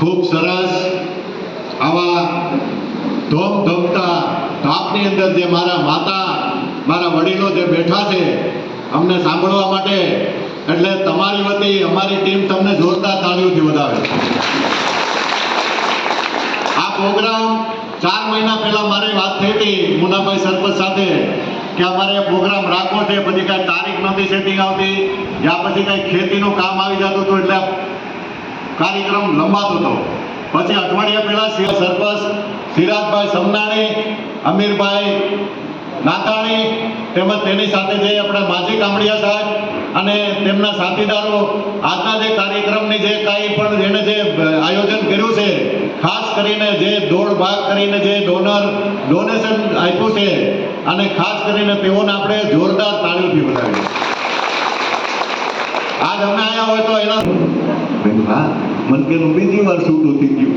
ખૂબ સરસ આવા ધમધમતા તાપની અંદર જે મારા માતા મારા વડીલો જે બેઠા છે અમને સાંભળવા માટે, એટલે તમારી વતી અમારી ટીમ તમને જોરદાર તાળીઓથી વધાવે. આ પ્રોગ્રામ 4 મહિના પહેલા મારી વાત થઈ હતી મુનાભાઈ સરપંચ સાથે કે અમારે પ્રોગ્રામ રાખવો છે, પછી કાંઈ તારીખ નથી સેટિંગ આવતી, યા પછી કાંઈ ખેતીનું કામ આવી જતું હતું એટલે કાર્યક્રમ લંબાતો હતો. પછી અઠવાડિયા પહેલા સરપંચ સિરાજભાઈ સમનાણી, અમીરભાઈ નાતાણી તેમજ તેની સાથે જે આપણા માજી કામડિયા સાહેબ અને તેમના સાથીદારો આજના જે કાર્યક્રમની જે કાંઈ પણ જેણે જે આયોજન કર્યું છે, ખાસ કરીને જે દોડ ભાગ કરીને જે ડોનેશન આપ્યું છે, અને ખાસ કરીને તેઓને આપણે જોરદાર તાળીઓથી વધાવીએ. આજ અમે આવ્યા હોય તો એના મનકેનું બીજી વાર છૂટું થઈ ગયું.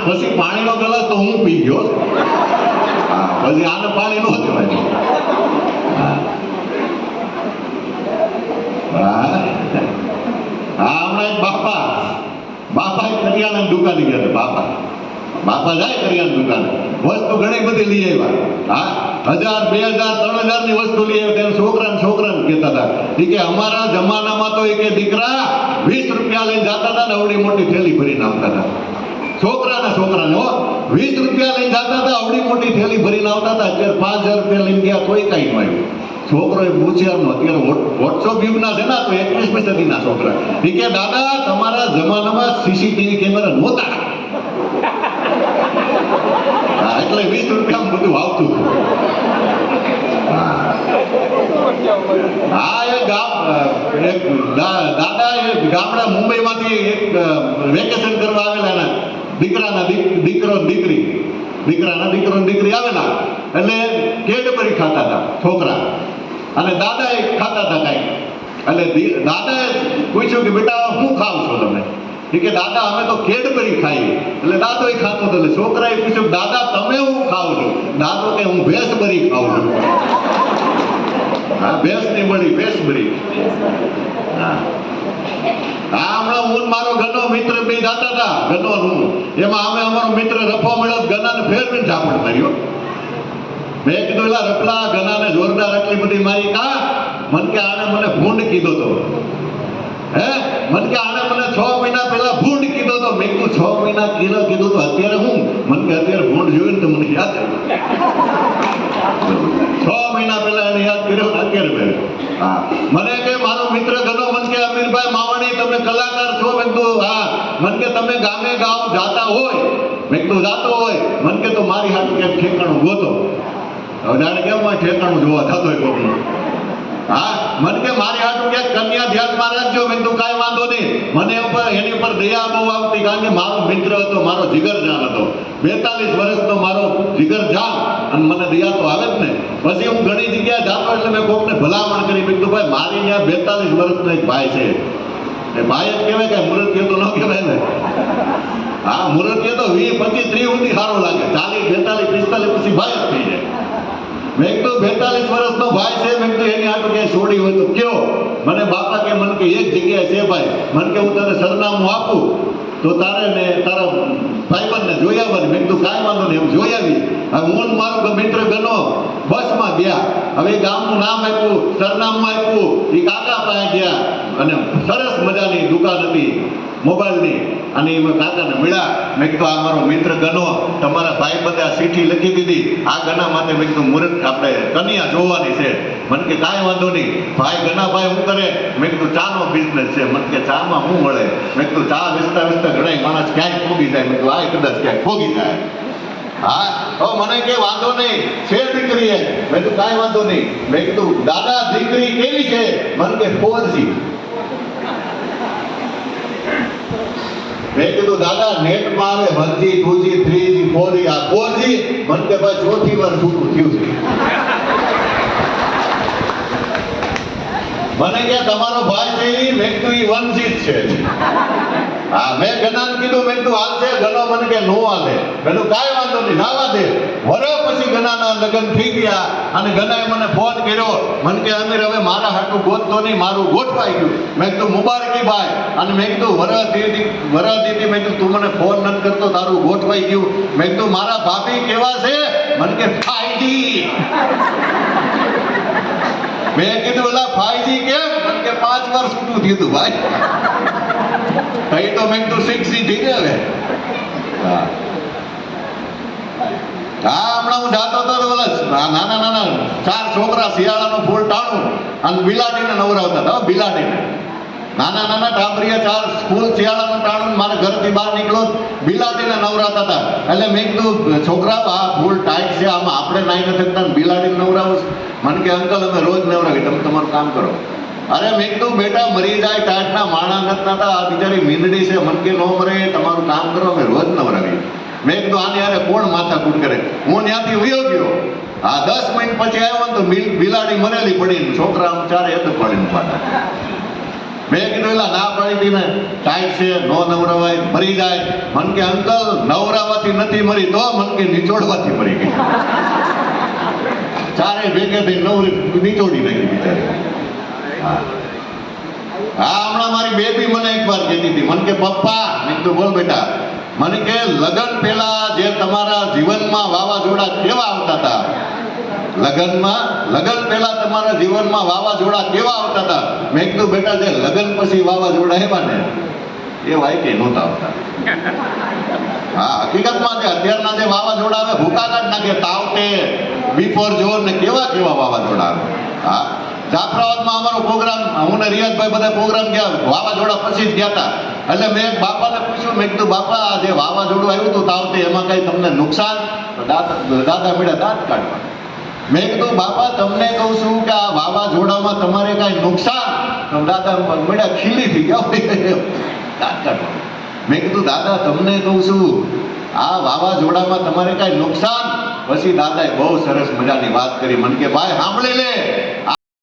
પછી પાણીનો ગ્લાસ તો હું પી ગયો. પછી આને પાણી ન કહેવાય. હમણાં એક બાપા કરિયાણાની દુકાને ગયા હતા. બાપા જાય કરિયાણાની દુકાને, વસ્તુ ઘણી બધી લઈ આવ્યા. 1000, 2000, 3000 ની વસ્તુ લઈ આવ્યા. તેના છોકરાને કહેતા હતા કે અમારા જમાનામાં તો એક દીકરા 20 રૂપિયા લઈને જતા હતા ને અવડી મોટી થેલી ભરીને આવતા હતા. છોકરાને 20 રૂપિયા લઈને જતા હતા, અવડી મોટી થેલી ભરીને આવતા હતા. અત્યારે 5000 રૂપિયા લઈને ગયા તોય કઈ ન આવ્યું. છોકરો એ પૂછ્યા, અત્યારે વોટ્સઅપ યુગના છે ને, તો 21મી સદીના છોકરા કે દાદા તમારા જમાનામાં સીસીટીવી કેમેરા નહોતા, એટલે 20 રૂપિયા બધું આવતું. દાદા એ ગામડા મુંબઈમાંથી વેકેશન કરવા આવેલા, દીકરાના દીકરો દીકરી આવેલા, એટલે કેડબરી ખાતા હતા છોકરા, અને દાદા એ ખાતા હતા કઈ. એટલે દાદાએ પૂછ્યું કે બેટા શું ખાવ છો તમે? કે દાદા અમે તો કેડબરી ખાઈએ. એટલે દાદો એ ખાતો હતો. એટલે છોકરાએ પૂછ્યું દાદા તમે શું ખાવ છો? દાદો કે હું ભેંસબરી ખાઉં છું. હા, ભેંસની બળી, ભેંસબરી. હમણાં હું મારો ગનો મિત્ર બે જતા હતા, ગનો હું એમાં અમે અમારો મિત્ર રફો મળ્યો, ગનાને ફેરવીને ઝાપડ માર્યો. મેં કીધું એલા રફલા, ગનાને જોરદાર આટલી બધી મારી કા? મન કે આને મને ભૂંડ કીધો તો. મન કે આને મને 6 મહિના પહેલા ભૂંડ કીધો તો. મેં કીધું 6 મહિના કીધું તો અત્યારે હું? મન કે અત્યારે ભૂંડ જોયું તો મને યાદ આવ્યું. 6 મહિના પહેલા એને યાદ કર્યો, અત્યારે મને કે મારો મિત્ર ગનો, મન કે અમીરભાઈ માવાણી તમે કલાકાર છો? મેં કીધું હા. મન કે તમે ગામે ગામ જાતા હોય? મેં કીધું જાતો હોય. મન કે તો મારી હાથું ક્યાંક ઠેકાણું ગોતો. હવે જાણે કેમ ઠેકાણું જોવા થતો હોય કોકનું. હા, મન કે મારી હાથું ક્યાંક કન્યા ધ્યાનમાં રાખજો. મેં કીધું કાંઈ વાંધો નહીં. મને એની ઉપર દયા બહુ આવતી, કારણ કે મારો મિત્ર હતો, મારો જીગરજાન હતો. 42 વર્ષનો મારો જીગરજાન, અને મને દયા તો આવે જ ને. પછી હું ઘણી જગ્યાએ જાતો એટલે મેં કોકને ભલામણ કરી. મેં કીધું ભાઈ મારી ત્યાં 42 વર્ષનો એક ભાઈ છે. એ ભાઈ જ કહેવાય, કે મુરતીય તો ન કહેવાય ને. હા, મુરતીય તો 20, 25, 30 સુધી સારો લાગે. 40, 42, 45 પછી ભાઈ જ થઈ જાય. મેં કીધું 42 વર્ષનો ભાઈ છે. મેં કીધું એની આટલું ક્યાંય છોડી હોય તો કયો? મને બાપા કે મને કે એક જગ્યાએ છે ભાઈ. મને કે હું તને સરનામું આપું તો તારે ને તારા ભાઈબંધને જોઈ આવવાની. મેં કીધું કાંઈ વાંધો નહીં, એમ જોઈ આવી. હવે હું મારો મિત્ર ગનો બસમાં ગયા. હવે ગામનું નામ આપ્યું, સરનામું આપ્યું, એ કાકા પાસે ગયા, અને સરસ મજાની દુકાન હતી મોબાઈલની, અને એમાં કાકાને મળ્યા. મેં કીધું આ મારો મિત્ર ગનો, તમારા ભાઈ બધા ચીઠી લખી દીધી આ ગના માટે. મેં કીધું મુહૂર્ત આપણે કન્યા જોવાની છે. મને કે કાંઈ વાંધો નહીં. ભાઈ ગનાભાઈ શું કરે? મેં કીધું ચાનો બિઝનેસ છે. મને કે ચામાં શું મળે? મેં કીધું ચા વેચતા ઘણા માણસ ક્યાંય ફોગી જાય. મેં કીધું આ કદાચ ક્યાંય ફોગી જાય. હા, તો મને કે વાંધો નહીં, છે દીકરી એ. મેં કીધું કાંઈ વાંધો નહીં. મેં કીધું દાદા દીકરી કેવી છે? મને કે 4G. મેં કીધું દાદા નેટમાં આવે 1G, 2G, 3G, 4G, આ 4G. મને કે ભાઈ 4થી વાર છૂટું થયું છે. મને કે તમારો ભાઈ છે ઈ મેં કીધું ઈ વંશિત છે. હા મેં ગનાને કીધું મેં કીધું હાલશે ગનો મને કે નો હાલે. મેં કીધું કાંઈ વાંધો નહીં નાવા દે. વરસ પછી ગનાના લગ્ન થઈ ગયા અને ગનાએ મને ફોન કર્યો. મને કે અમીર હવે મારા હાટું ગોતતો નહીં મારું ગોઠવાઈ ગયું. મેં કીધું મુબારકી ભાઈ. અને મેં કીધું વરસ દીધી મેં કીધું તું મને ફોન નથી કરતો તારું ગોઠવાઈ ગયું. મેં કીધું મારા ભાભી કેવા છે? મને કે 5G. મેં કીધું ઓલા 5G કેમ? મને કે 5 વર્ષ ઊંધું થયું હતું ભાઈ. કઈ તો મેં કીધું 6G થઈ ગયો હવે. હા હમણાં હું જાતો હતો તો ઓલા નાના 4 છોકરા શિયાળાનો ફૂલ ટાણું અને બિલાડીને નવરાવતા હતા. બિલાડીને નાના ટાબરિયા 4 સ્કૂલ શિયાળાનું ટાણું મારા ઘરથી બહાર નીકળો બિલાડીને નવરાવતા હતા. એટલે મેં કીધું છોકરાઓ આ ફૂલ ટાઈટ છે આમાં આપણે નાઈ નથી શકતા બિલાડીને નવરાવું. મને કે અંકલ અમે રોજ નવરાવી તમે તમારું કામ કરો. અરે મેં કીધું બેટા મરી જાય ટાઈટના માણા નથી થતા આ બિચારી મીંદડી છે મને કે નો મરે તમારું કામ કરો અમે રોજ નવરાવી. મેં કીધું આની યારે કોણ માથાકૂટ કરે. હું ત્યાંથી વયો ગયો. હા 10 મિનિટ પછી આવ્યો ને તો બિલાડી મરેલી પડીને છોકરા આમ ચારે એક પડીને પાટા. મેં કીધું એલા ના પાડી હતી ને ટાઈટ છે નો નવરાવાય મરી જાય. મને કે અંકલ નવરાવાથી નથી મરી તો મને કે નિચોડવાથી મરી ગઈ. ચારે ભેગે થઈ નિચોડી નાખી બિચારી. હા હમણાં મારી બેબી મને એક વાર કહેતી હતી મને કે પપ્પા મેં કીધું બોલ બેટા. મને કે લગ્ન પહેલા જે તમારા જીવનમાં વાવાઝોડા કેવા આવતા હતા લગ્ન પહેલા તમારા જીવનમાં વાવાઝોડા કેવા આવતા હતા. મેં કીધું બેટા જે લગ્ન પછી વાવાઝોડા આવ્યા ને એ વાય કે નહોતા આવતા. હા હકીકતમાં જે અત્યારના જે વાવાઝોડા આવે ભૂકા કાઢ નાખે તાવતે બિફોર જોર ને કેવા વાવાઝોડા આવે. હા જાફરાબાદમાં અમારો પ્રોગ્રામ હું ને રિયાઝભાઈ બધા પ્રોગ્રામ ગયા વાવાઝોડા પછી જ ગયા હતા. એટલે મેં બાપાને પૂછ્યું મેં કીધું બાપા આ જે વાવાઝોડું આવ્યું હતું તાવતે એમાં કઈ તમને નુકસાન? દાદા મળ્યા દાંત કાઢવા. મેં કીધું બાપા તમને કહું છું કે આ વાવાઝોડામાં તમારે કઈ નુકસાન? તો દાદા મળ્યા ખીલી થઈ ગયા દાંત કાઢવા. મેં કીધું દાદા તમને કહું છું આ વાવાઝોડામાં તમારે કઈ નુકસાન? પછી દાદાએ બહુ સરસ મજાની વાત કરી. મને કે ભાઈ સાંભળી લે